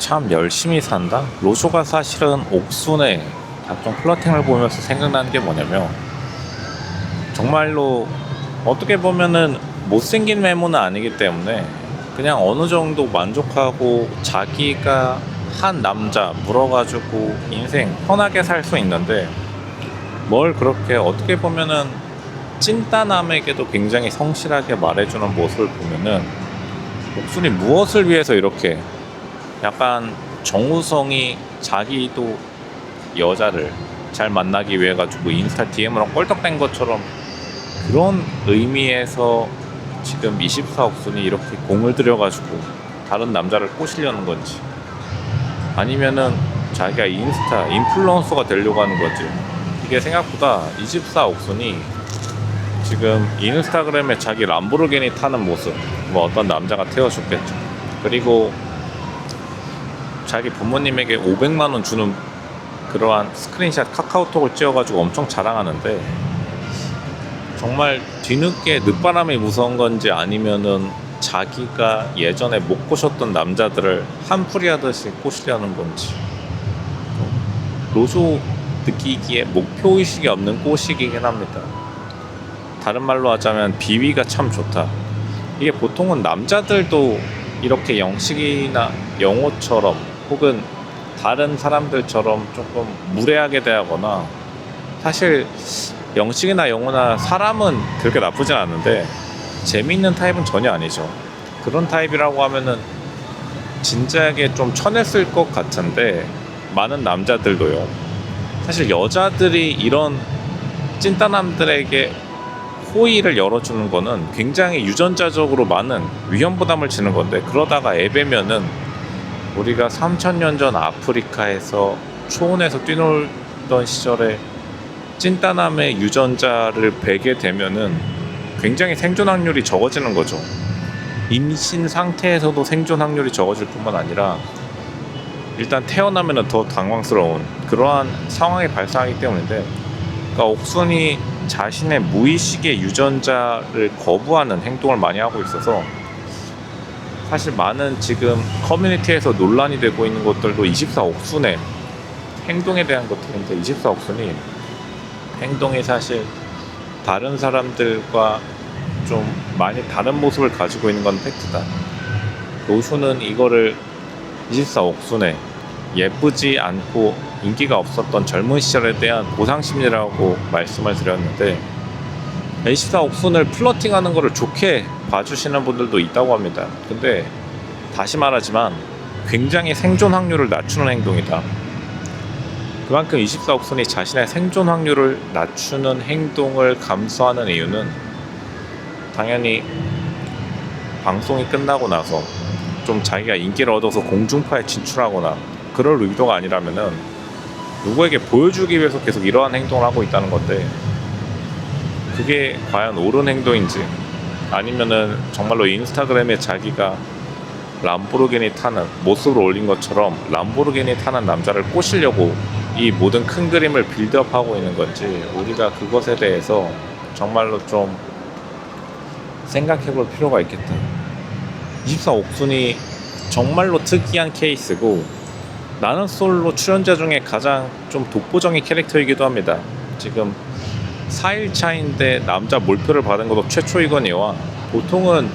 참 열심히 산다? 로쇼가 사실은 옥순의 각종 플러팅을 보면서 생각나는 게 뭐냐면, 정말로 어떻게 보면은 못생긴 외모는 아니기 때문에 그냥 어느 정도 만족하고 자기가 한 남자 물어가지고 인생 편하게 살 수 있는데, 뭘 그렇게 어떻게 보면은 찐따남에게도 굉장히 성실하게 말해주는 모습을 보면은, 옥순이 무엇을 위해서 이렇게 약간 정우성이 자기도 여자를 잘 만나기 위해 가지고 인스타 DM으로 껄떡댄 것처럼, 그런 의미에서 지금 24 옥순이 이렇게 공을 들여가지고 다른 남자를 꼬시려는 건지, 아니면은 자기가 인스타 인플루언서가 되려고 하는 거지. 이게 생각보다 24 옥순이 지금 인스타그램에 자기 람보르기니 타는 모습, 뭐 어떤 남자가 태워줬겠죠. 그리고 자기 부모님에게 500만원 주는 그러한 스크린샷 카카오톡을 찍어가지고 엄청 자랑하는데, 정말 뒤늦게 늦바람이 무서운 건지 아니면은 자기가 예전에 못 꼬셨던 남자들을 한풀이 하듯이 꼬시려는 건지, 로조 느끼기에 목표의식이 없는 꼬시기긴 합니다. 다른 말로 하자면 비위가 참 좋다. 이게 보통은 남자들도 이렇게 영식이나 영호처럼 혹은 다른 사람들처럼 조금 무례하게 대하거나, 사실 영식이나 영호나 사람은 그렇게 나쁘진 않은데 재미있는 타입은 전혀 아니죠. 그런 타입이라고 하면은 진작에 좀 쳐냈을 것 같은데, 많은 남자들도요, 사실 여자들이 이런 찐따남들에게 호의를 열어주는 거는 굉장히 유전자적으로 많은 위험 부담을 지는 건데, 그러다가 애배면은 우리가 3000년 전 아프리카에서 초원에서 뛰놀던 시절에 찐따남의 유전자를 베게 되면은 굉장히 생존 확률이 적어지는 거죠. 임신 상태에서도 생존 확률이 적어질 뿐만 아니라 일단 태어나면은 더 당황스러운 그러한 상황이 발생하기 때문인데, 그러니까 옥순이 자신의 무의식의 유전자를 거부하는 행동을 많이 하고 있어서, 사실 많은 지금 커뮤니티에서 논란이 되고 있는 것들도 24 옥순의 행동에 대한 것들인데, 24 옥순이 행동이 사실 다른 사람들과 좀 많이 다른 모습을 가지고 있는 건 팩트다. 로슈는 이거를 24 옥순의 예쁘지 않고 인기가 없었던 젊은 시절에 대한 보상심리라고 말씀을 드렸는데, 24 옥순을 플러팅하는 거를 좋게 봐주시는 분들도 있다고 합니다. 근데 다시 말하지만 굉장히 생존 확률을 낮추는 행동이다. 그만큼 24 옥순이 자신의 생존 확률을 낮추는 행동을 감수하는 이유는, 당연히 방송이 끝나고 나서 좀 자기가 인기를 얻어서 공중파에 진출하거나 그럴 의도가 아니라면은 누구에게 보여주기 위해서 계속 이러한 행동을 하고 있다는 건데, 그게 과연 옳은 행동인지, 아니면은 정말로 인스타그램에 자기가 람보르기니 타는 모습을 올린 것처럼 람보르기니 타는 남자를 꼬시려고 이 모든 큰 그림을 빌드업하고 있는 건지, 우리가 그것에 대해서 정말로 좀 생각해 볼 필요가 있겠다. 24 옥순이 정말로 특이한 케이스고, 나는 솔로 출연자 중에 가장 좀 독보적인 캐릭터이기도 합니다. 지금 4일 차인데 남자 몰표를 받은 것도 최초이거니와, 보통은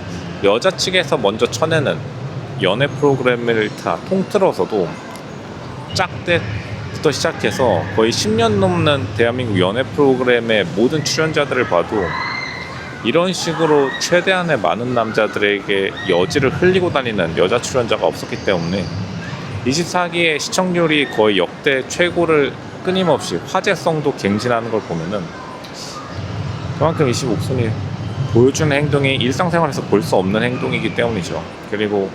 여자 측에서 먼저 쳐내는 연애 프로그램을 다 통틀어서도 짝대부터 시작해서 거의 10년 넘는 대한민국 연애 프로그램의 모든 출연자들을 봐도 이런 식으로 최대한의 많은 남자들에게 여지를 흘리고 다니는 여자 출연자가 없었기 때문에 24기의 시청률이 거의 역대 최고를 끊임없이 화제성도 갱신하는 걸 보면은, 그만큼 25 옥순이 보여주는 행동이 일상생활에서 볼 수 없는 행동이기 때문이죠. 그리고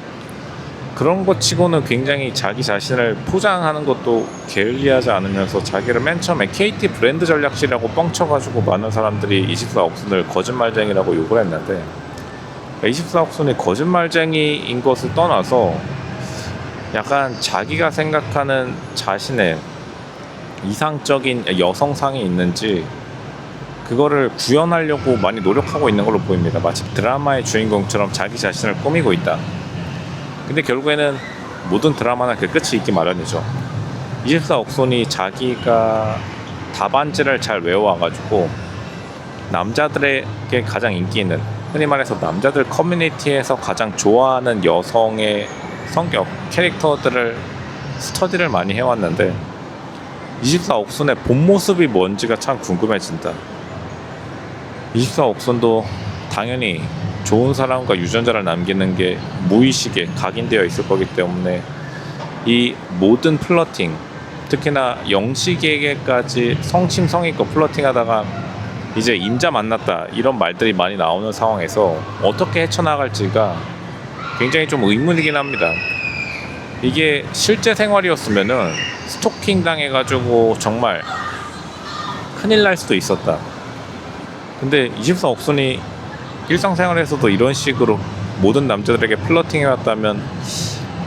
그런 것 치고는 굉장히 자기 자신을 포장하는 것도 게을리하지 않으면서, 자기를 맨 처음에 KT 브랜드 전략실이라고 뻥쳐가지고 많은 사람들이 24 옥순을 거짓말쟁이라고 욕을 했는데, 24 옥순이 거짓말쟁이인 것을 떠나서 약간 자기가 생각하는 자신의 이상적인 여성상이 있는지 그거를 구현하려고 많이 노력하고 있는 걸로 보입니다. 마치 드라마의 주인공처럼 자기 자신을 꾸미고 있다. 근데 결국에는 모든 드라마는 그 끝이 있기 마련이죠. 24옥손이 자기가 답안지를 잘 외워와가지고 남자들에게 가장 인기 있는, 흔히 말해서 남자들 커뮤니티에서 가장 좋아하는 여성의 성격, 캐릭터들을 스터디를 많이 해왔는데 24옥손의 본 모습이 뭔지가 참 궁금해진다. 24옥손도 당연히 좋은 사람과 유전자를 남기는 게 무의식에 각인되어 있을 거기 때문에 이 모든 플러팅, 특히나 영식에게까지 성심성의껏 플러팅하다가 이제 임자 만났다 이런 말들이 많이 나오는 상황에서 어떻게 헤쳐나갈지가 굉장히 좀 의문이긴 합니다. 이게 실제 생활이었으면은 스토킹 당해가지고 정말 큰일 날 수도 있었다. 근데 24옥손이 일상생활에서도 이런 식으로 모든 남자들에게 플러팅 해왔다면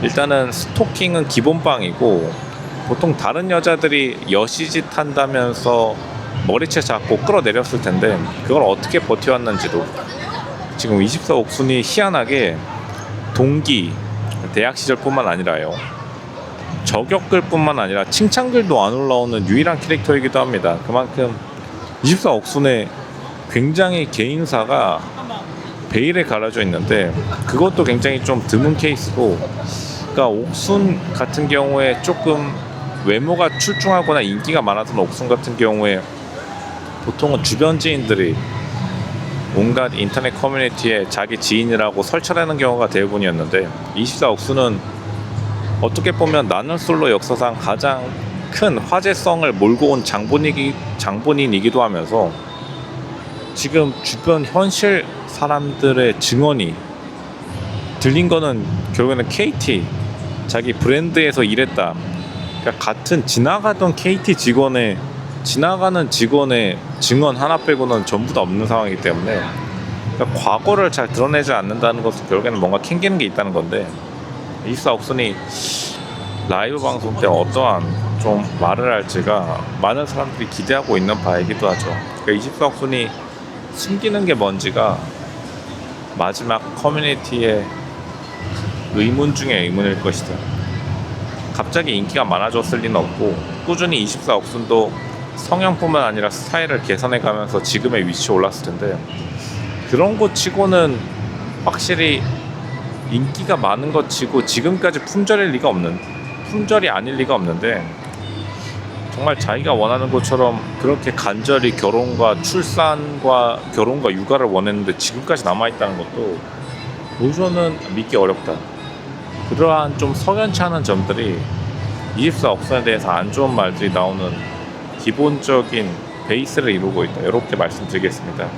일단은 스토킹은 기본빵이고, 보통 다른 여자들이 여시짓 한다면서 머리채 잡고 끌어내렸을 텐데 그걸 어떻게 버텨왔는지도, 지금 24옥손이 희한하게 동기, 대학 시절뿐만 아니라요, 저격글 뿐만 아니라 칭찬글도 안 올라오는 유일한 캐릭터이기도 합니다. 그만큼 24옥손의 굉장히 개인사가 베일에 가려져 있는데 그것도 굉장히 좀 드문 케이스고, 그러니까 옥순 같은 경우에 조금 외모가 출중하거나 인기가 많았던 옥순 같은 경우에 보통은 주변 지인들이 온갖 인터넷 커뮤니티에 자기 지인이라고 설치하는 경우가 대부분이었는데 24옥순은 어떻게 보면 나는 솔로 역사상 가장 큰 화제성을 몰고 온 장본인이기도 하면서 지금 주변 현실 사람들의 증언이 들린 거는 결국에는 KT, 자기 브랜드에서 일했다, 그러니까 같은 지나가던 KT 지나가는 직원의 증언 하나 빼고는 전부 다 없는 상황이기 때문에, 그러니까 과거를 잘 드러내지 않는다는 것은 결국에는 뭔가 캥기는 게 있다는 건데, 24옥손이 라이브 방송 때 어떠한 좀 말을 할지가 많은 사람들이 기대하고 있는 바이기도 하죠. 그러니까 24옥손이 숨기는 게 뭔지가 마지막 커뮤니티의 의문 중에 의문일 것이다. 갑자기 인기가 많아졌을 리는 없고, 꾸준히 24옥손도 성향뿐만 아니라 스타일을 개선해 가면서 지금의 위치에 올랐을 텐데, 그런 것 치고는 확실히 인기가 많은 것 치고 지금까지 품절이 아닐 리가 없는데, 정말 자기가 원하는 것처럼 그렇게 간절히 결혼과 육아를 원했는데 지금까지 남아있다는 것도 우선은 믿기 어렵다. 그러한 좀 석연치 않은 점들이 24옥손에 대해서 안 좋은 말들이 나오는 기본적인 베이스를 이루고 있다, 이렇게 말씀드리겠습니다.